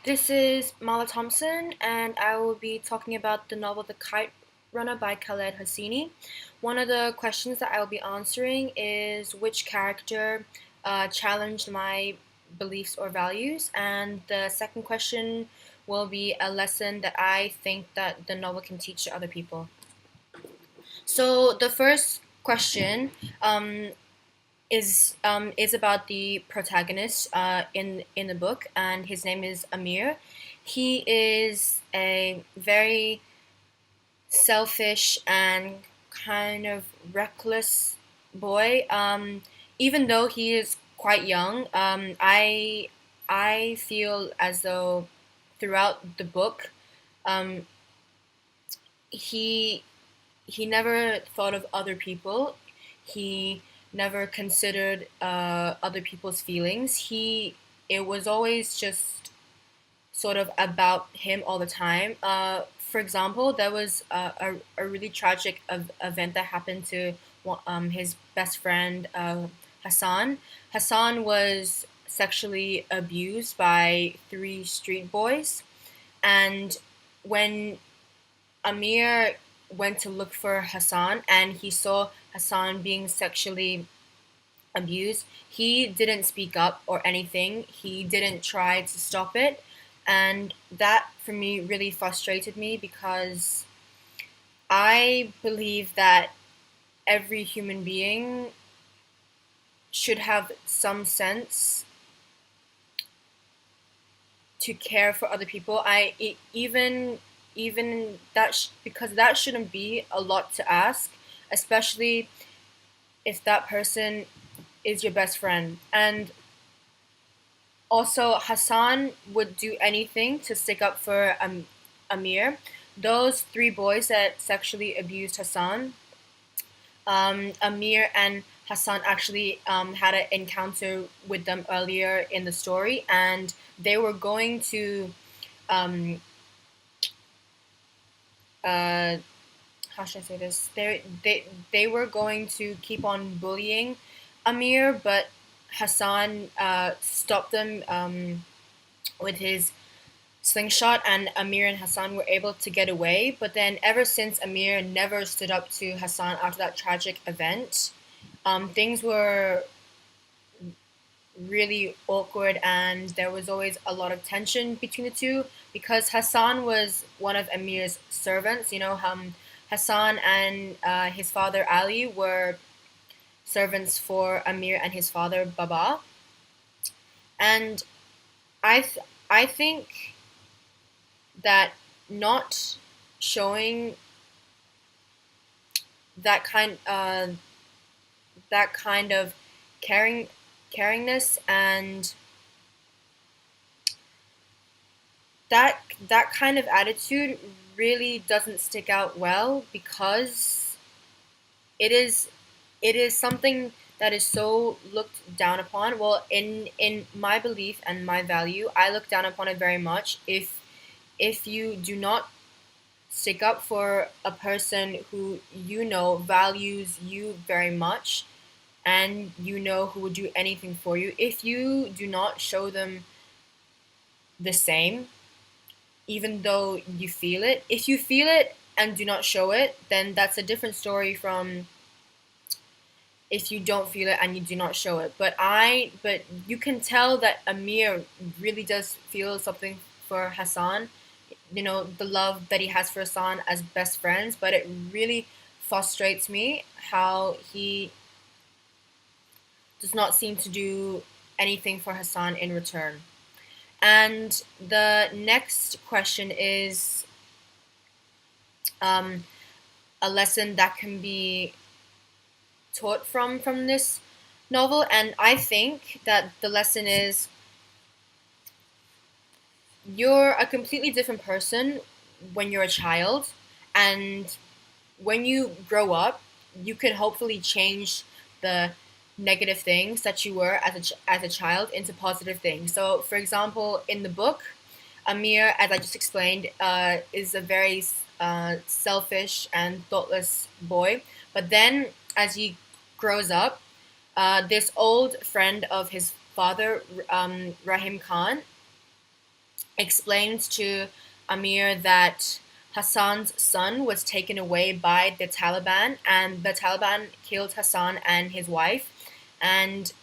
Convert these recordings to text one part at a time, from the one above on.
This is Mala Thompson, and I will be talking about the novel The Kite Runner by Khaled Hosseini. One of the questions that I will be answering is which character challenged my beliefs or values, and the second question will be a lesson that I think that the novel can teach to other people. So the first question is about the protagonist in the book, and his name is Amir. He is a very selfish and kind of reckless boy. Even though he is quite young, I feel as though throughout the book, um, he he never thought of other people. He never considered other people's feelings. It was always just sort of about him all the time. For example, there was a really tragic event that happened to his best friend Hassan. Hassan was sexually abused by three street boys, and when Amir went to look for Hassan and he saw Hassan being sexually abused. He didn't speak up or anything. He didn't try to stop it. And that for me really frustrated me because I believe that every human being should have some sense to care for other people. Even that because that shouldn't be a lot to ask, especially if that person is your best friend. And also, Hassan would do anything to stick up for Amir. Those three boys that sexually abused Hassan, Amir and Hassan actually had an encounter with them earlier in the story, and they were going to, um, uh, how should I say this? They were going to keep on bullying Amir, but Hassan stopped them with his slingshot, and Amir and Hassan were able to get away. But then, ever since Amir never stood up to Hassan after that tragic event, things were really awkward, and there was always a lot of tension between the two because Hassan was one of Amir's servants. Hassan and his father Ali were servants for Amir and his father Baba, and I think that not showing that kind of caring caringness and that kind of attitude really doesn't stick out well because it is it is something that is so looked down upon. Well, in my belief and my value, I look down upon it very much. If you do not stick up for a person who you know values you very much and you know who would do anything for you, if you do not show them the same, even though you feel it, if you feel it and do not show it, then that's a different story from if you don't feel it and you do not show it. But you can tell that Amir really does feel something for Hassan, the love that he has for Hassan as best friends, but it really frustrates me how he does not seem to do anything for Hassan in return. And the next question is um, a lesson that can be taught from this novel, and I think that the lesson is you're a completely different person when you're a child, and when you grow up, you can hopefully change the negative things that you were as a child into positive things. So, for example, in the book, Amir, as I just explained, is a very selfish and thoughtless boy. But then, as he grows up, this old friend of his father, Rahim Khan, explains to Amir that Hassan's son was taken away by the Taliban, and the Taliban killed Hassan and his wife. And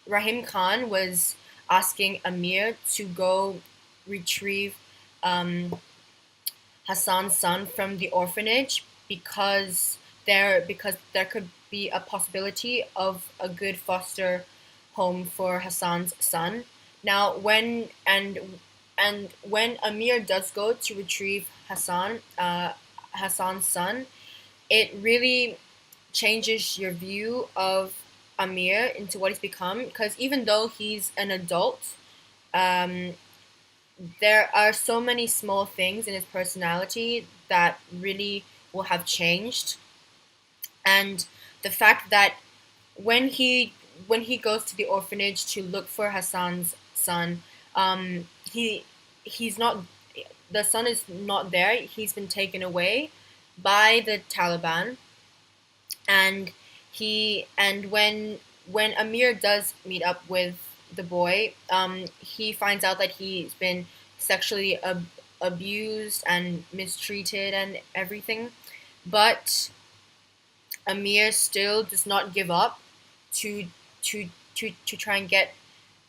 Rahim Khan was asking Amir to go retrieve um, Hassan's son from the orphanage because there could be a possibility of a good foster home for Hassan's son. Now, when Amir does go to retrieve Hassan's son, it really changes your view of Amir into what he's become. Because even though he's an adult, um, there are so many small things in his personality that really will have changed. And the fact that when he when he goes to the orphanage to look for Hassan's son, he he's not the son is not there. He's been taken away by the Taliban, and when Amir does meet up with the boy, he finds out that he's been sexually abused and mistreated and everything. But Amir still does not give up to to try and get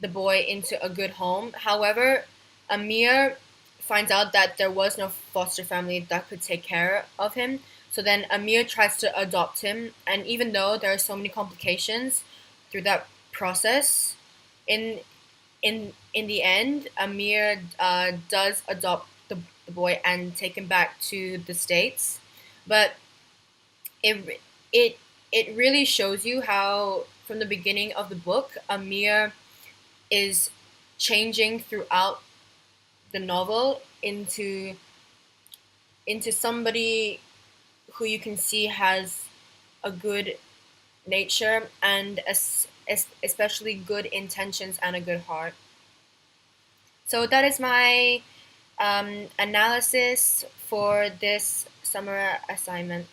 the boy into a good home. However, Amir finds out that there was no foster family that could take care of him. So then Amir tries to adopt him, and even though there are so many complications through that process, in in the end, Amir does adopt the boy and take him back to the States. But it it it really shows you how from the beginning of the book Amir is changing throughout the novel into somebody who you can see has a good nature and especially good intentions and a good heart. So that is my analysis for this summer assignment.